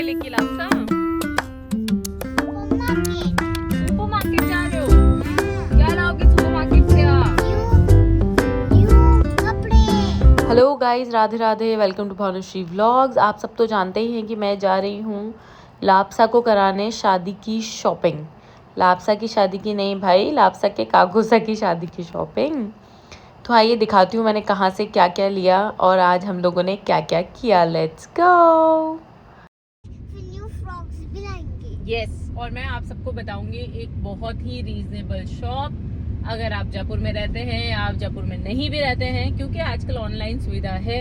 भाई लेके लापसा सुपरमार्केट जा रहे हो? क्या लाओगे सुपरमार्केट से आप? Hello guys, Radhe Radhe, welcome to Bhanushree vlogs. आप सब तो जानते ही हैं कि मैं जा रही हूँ लापसा को कराने शादी की शॉपिंग। लापसा की शादी की नहीं भाई, लापसा के कागोसा की शादी की शॉपिंग। तो आइए दिखाती हूँ मैंने कहाँ से क्या क्या लिया और आज हम लोगों ने क्या क्या किया। Let's go. यस, और मैं आप सबको बताऊंगी एक बहुत ही रीजनेबल शॉप। अगर आप जयपुर में रहते हैं या आप जयपुर में नहीं भी रहते हैं, क्योंकि आजकल ऑनलाइन सुविधा है,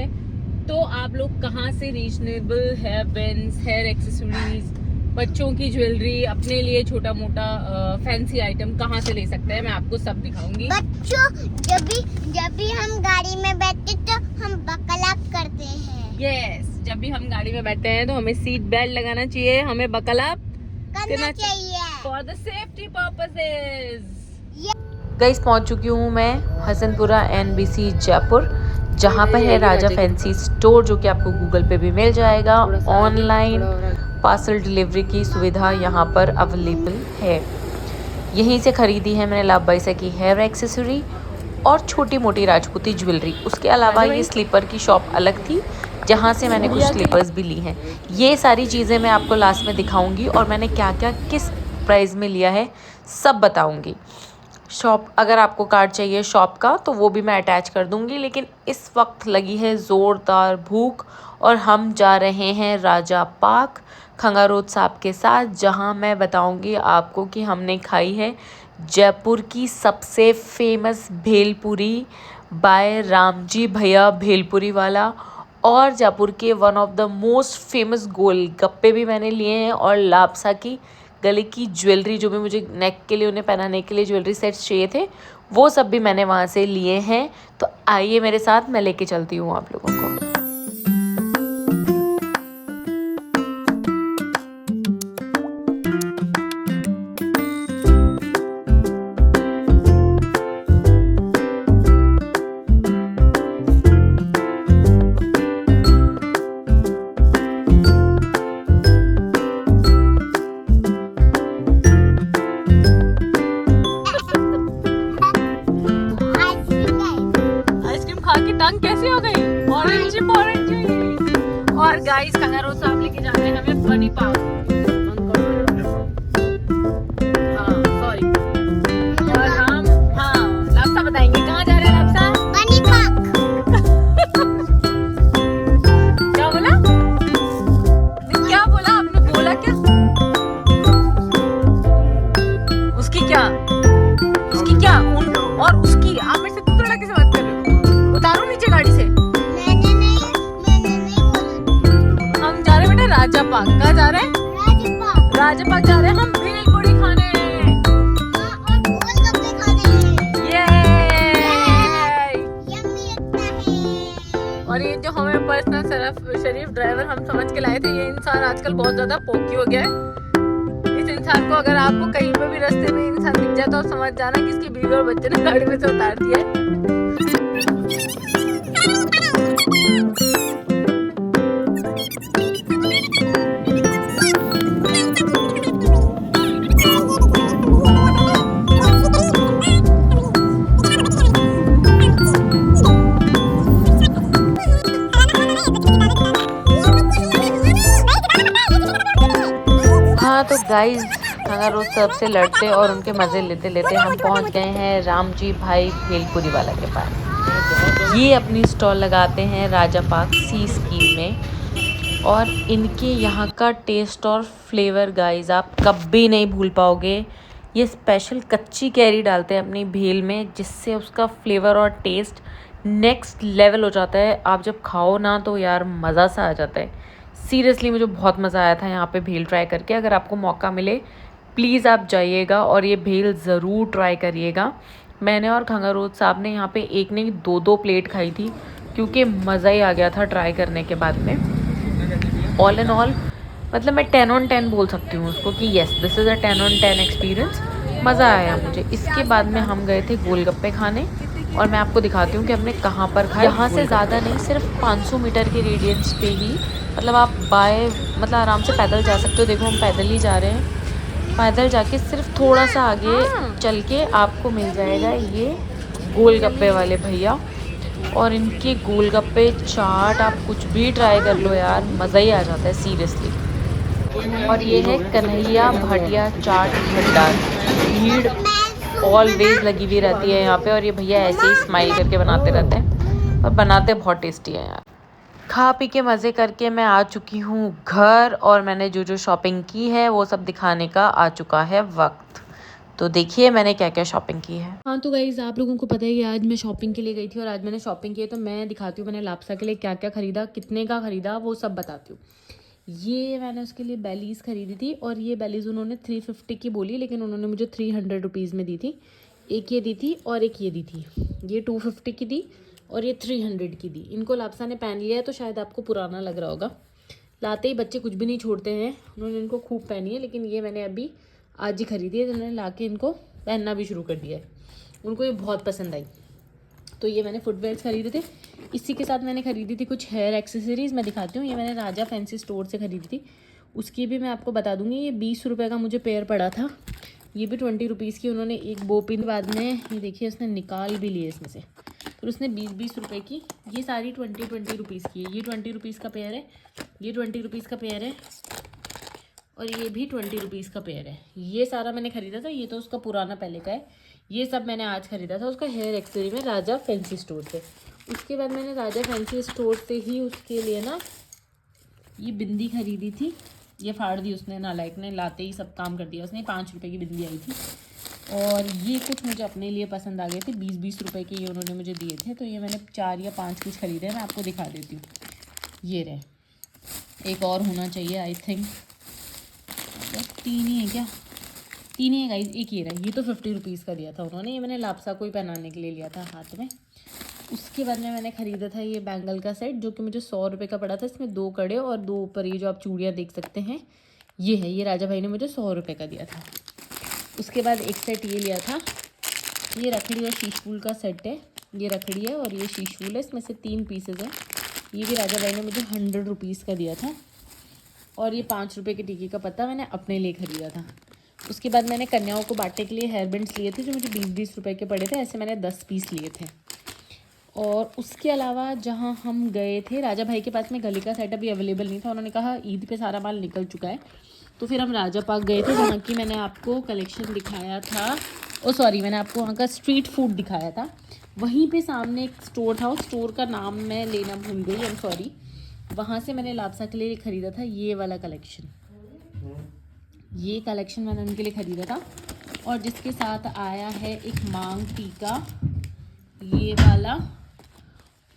तो आप लोग कहाँ से reasonable hair bands, hair accessories, बच्चों की ज्वेलरी, अपने लिए छोटा मोटा फैंसी आइटम कहाँ से ले सकते हैं, मैं आपको सब दिखाऊंगी। बच्चों, जब भी हम गाड़ी में बैठते तो हम बकल अप करते हैं। यस, जब भी हम गाड़ी में बैठते हैं तो हमें सीट बेल्ट लगाना चाहिए, हमें बकल अप करना चाहिए for the safety purposes. Guys, पहुंच चुकी हूँ मैं हसनपुरा NBC जयपुर, जहाँ पर है राजा फैंसी स्टोर, जो कि आपको गूगल पे भी मिल जाएगा। ऑनलाइन पार्सल डिलीवरी की सुविधा यहाँ पर अवेलेबल है। यहीं से ख़रीदी है मैंने लाभ बाईसा की हेयर एक्सेसरी और छोटी मोटी राजपूती ज्वेलरी। उसके अलावा ये स्लीपर की शॉप अलग थी, जहाँ से मैंने कुछ स्लीपर्स भी ली हैं। ये सारी चीज़ें मैं आपको लास्ट में दिखाऊंगी और मैंने क्या क्या किस प्राइस में लिया है सब बताऊंगी। शॉप, अगर आपको कार्ड चाहिए शॉप का तो वो भी मैं अटैच कर दूंगी। लेकिन इस वक्त लगी है ज़ोरदार भूख और हम जा रहे हैं राजा पार्क खंगारोद साहब के साथ, जहां मैं बताऊंगी आपको कि हमने खाई है जयपुर की सबसे फेमस भेलपुरी बाय रामजी भैया भेलपुरी वाला, और जयपुर के one of the most famous golgappe भी मैंने लिए हैं, और लापसा की गले की ज्वेलरी, जो भी मुझे नेक के लिए उन्हें पहनाने के लिए ज्वेलरी सेट्स चाहिए थे, वो सब भी मैंने वहाँ से लिए हैं। तो आइए मेरे साथ, मैं लेके चलती हूँ आप लोगों को। टंग कैसी हो गई? Orange orange. और गाइस, खंगारोद साहब लेके जा रहे हैं हमें बनी पाव। हाँ सॉरी, और हम लापसा बताएंगे कहाँ जा रहे हैं। लापसा बनी पार्क। क्या बोला? क्या बोला आपने? बोला क्या? उसकी क्या? उसकी क्या? और उसकी आप मेरे से थोड़ा कैसे बात कर रहे हो? उतारो नीचे गाड़ी से। मैंने नहीं बोला। हम जा रहे हैं बेटा राजा पार्क। कहाँ जा रहे हैं? राजा पार्क जा रहे हैं हम भेलपुरी खाने। और गोलगप्पे खाने। ये यम्मी लगता है। और ये जो हमें पर्सनल शरीफ ड्राइवर हम समझ के लाए थे, ये इंसान आजकल बहुत ज्यादा पोकी हो गया है। इस इंसान को अगर आपको कहीं पे भी रास्ते में इंसान दिख जाए तो आप समझ जाना कि इसकी बीवी और बच्चे ने गाड़ी में से उतार दिया है। हाँ तो गाइज, खंगारोद साहब से लड़ते और उनके मज़े लेते लेते हम पहुंच गए हैं रामजी भाई भेलपुरी वाला के पास। ये अपनी स्टॉल लगाते हैं राजा पार्क सी स्कीम में, और इनके यहाँ का टेस्ट और फ्लेवर गाइज आप कभी नहीं भूल पाओगे। ये स्पेशल कच्ची कैरी डालते हैं अपनी भेल में, जिससे उसका फ्लेवर और टेस्ट नेक्स्ट लेवल हो जाता है। आप जब खाओ ना तो यार मज़ा सा आ जाता है। सीरियसली मुझे बहुत मज़ा आया था यहाँ पे भेल ट्राई करके। अगर आपको मौका मिले प्लीज़ आप जाइएगा और ये भेल ज़रूर ट्राई करिएगा। मैंने और खंगारोद साहब ने यहाँ पे एक नहीं दो प्लेट खाई थी, क्योंकि मज़ा ही आ गया था ट्राई करने के बाद में। ऑल इन ऑल मतलब मैं 10 on 10 बोल सकती हूँ उसको कि yes, this is a 10 on 10 experience. मज़ा आया मुझे। इसके बाद में हम गए थे गोलगप्पे खाने, और मैं आपको दिखाती हूँ कि हमने कहाँ पर खाया। यहाँ से ज़्यादा नहीं, सिर्फ 500 मीटर के रेडियंस पे ही, मतलब आप मतलब आराम से पैदल जा सकते हो। देखो हम पैदल ही जा रहे हैं। पैदल जाके सिर्फ थोड़ा सा आगे चल के आपको मिल जाएगा ये गोलगप्पे वाले भैया, और इनके गोलगप्पे चाट आप कुछ भी ट्राई कर लो यार, मज़ा ही आ जाता है सीरियसली। और ये है कन्हैया भाटिया चाट भंडार। भीड़ ऑलवेज लगी हुई रहती है यहाँ पे, और ये भैया ऐसे ही स्माइल करके बनाते रहते हैं, और बनाते बहुत टेस्टी है यार। खा पी के मज़े करके मैं आ चुकी हूँ घर, और मैंने जो जो शॉपिंग की है वो सब दिखाने का आ चुका है वक्त। तो देखिए मैंने क्या क्या शॉपिंग की है। हाँ तो गाइज़, आप लोगों को पता है कि आज मैं शॉपिंग के लिए गई थी, और आज मैंने शॉपिंग की है, तो मैं दिखाती हूँ मैंने लाप्सा के लिए क्या क्या ख़रीदा, कितने का ख़रीदा, वो सब बताती हूँ। ये मैंने उसके लिए बेलीज़ ख़रीदी थी, और ये बेलीज़ उन्होंने 350 की बोली, लेकिन उन्होंने मुझे 300 रुपीज़ में दी थी। एक ये दी थी और एक ये दी थी। ये 250 की दी और ये 300 की दी। इनको लाप्सा ने पहन लिया है तो शायद आपको पुराना लग रहा होगा। लाते ही बच्चे कुछ भी नहीं छोड़ते हैं, उन्होंने इनको खूब पहनी है, लेकिन ये मैंने अभी आज ही ख़रीदी है, तो उन्होंने ला के इनको पहनना भी शुरू कर दिया है। उनको ये बहुत पसंद आई, तो ये मैंने फुटवेयर्स ख़रीदे थे। इसी के साथ मैंने ख़रीदी थी कुछ हेयर एक्सेसरीज़, मैं दिखाती हूँ। ये मैंने राजा फैंसी स्टोर से ख़रीदी थी, उसकी भी मैं आपको बता दूँगी। ये 20 रुपये का मुझे पेयर पड़ा था। ये भी 20 रुपीज़ की उन्होंने एक बो पिन बाद में, ये देखिए उसने निकाल भी लिए इसमें से, तो उसने 20-20 रुपये की, ये सारी 20-20 रुपीज़ की है। ये 20 रुपीज़ का पेयर है, ये 20 रुपीज़ का पेयर है, और ये भी 20 रुपीज़ का पेयर है। ये सारा मैंने ख़रीदा था, ये तो उसका पुराना पहले का है। ये सब मैंने आज ख़रीदा था उसका हेयर एक्सेसरी में राजा फैंसी स्टोर से। उसके बाद मैंने राजा फैंसी स्टोर से ही उसके लिए ना ये बिंदी ख़रीदी थी। ये फाड़ दी उसने, नालायक ने, लाते ही सब काम कर दिया उसने। 5 रुपये की बिंदी आई थी, और ये कुछ मुझे अपने लिए पसंद आ गए थे। 20-20 रुपये के ये उन्होंने मुझे दिए थे, तो ये मैंने 4 या 5 पीस ख़रीदे हैं। मैं आपको दिखा देती हूँ। ये रहे, एक और होना चाहिए आई थिंक, 3 ही है क्या, 3 ही है गाइस, एक ये रहा। ये तो 50 रुपीज़ का दिया था उन्होंने, ये मैंने लाप्सा को ही पहनाने के लिए लिया था हाथ में। उसके बाद में मैंने ख़रीदा था ये बैंगल का सेट, जो कि मुझे 100 रुपये का पड़ा था। इसमें 2 कड़े और 2 ऊपर ये जो आप चूड़ियाँ देख सकते हैं, ये है। ये राजा भाई ने मुझे 100 रुपये का दिया था। उसके बाद एक सेट ये लिया था, ये रखड़ी और शीशफूल का सेट है। ये रखड़ी है और ये शीशफूल है, इसमें से 3 पीसेज हैं। ये भी राजा भाई ने मुझे 100 रुपीज़ का दिया था। और ये 5 रुपये के टीके का पत्ता मैंने अपने लिए ख़रीदा था। उसके बाद मैंने कन्याओं को बांटने के लिए हेयर बैंड्स लिए थे, जो मुझे 20-20 रुपये के पड़े थे। ऐसे मैंने 10 पीस लिए थे। और उसके अलावा जहाँ हम गए थे, राजा भाई के पास में गले का सेट अभी अवेलेबल नहीं था। उन्होंने कहा ईद पे सारा माल निकल चुका है, तो फिर हम राजा पार्क गए थे, जहाँ की मैंने आपको कलेक्शन दिखाया था। मैंने आपको वहाँ का स्ट्रीट फूड दिखाया था। वहीं पे सामने एक स्टोर था, उस स्टोर का नाम मैं लेना भूल गई, आई एम सॉरी। वहाँ से मैंने लाप्सा के लिए ख़रीदा था ये वाला कलेक्शन। ये कलेक्शन मैंने उनके लिए ख़रीदा था, और जिसके साथ आया है एक मांग टीका ये वाला,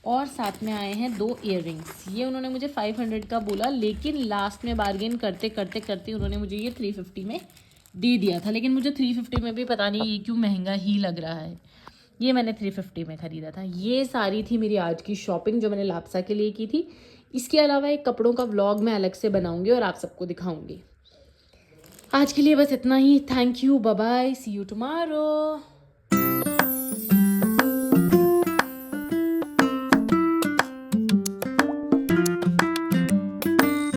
और साथ में आए हैं 2 इयररिंग्स। ये उन्होंने मुझे 500 का बोला, लेकिन लास्ट में बार्गेन करते करते करते उन्होंने मुझे ये 350 में दे दिया था। लेकिन मुझे 350 में भी पता नहीं ये क्यों महंगा ही लग रहा है। ये मैंने 350 में ख़रीदा था। ये सारी थी मेरी आज की शॉपिंग, जो मैंने लाप्सा के लिए की थी। इसके अलावा एक कपड़ों का व्लॉग मैं अलग से बनाऊंगी और आप सबको दिखाऊंगी। आज के लिए बस इतना ही। Thank you, bye bye, see you tomorrow.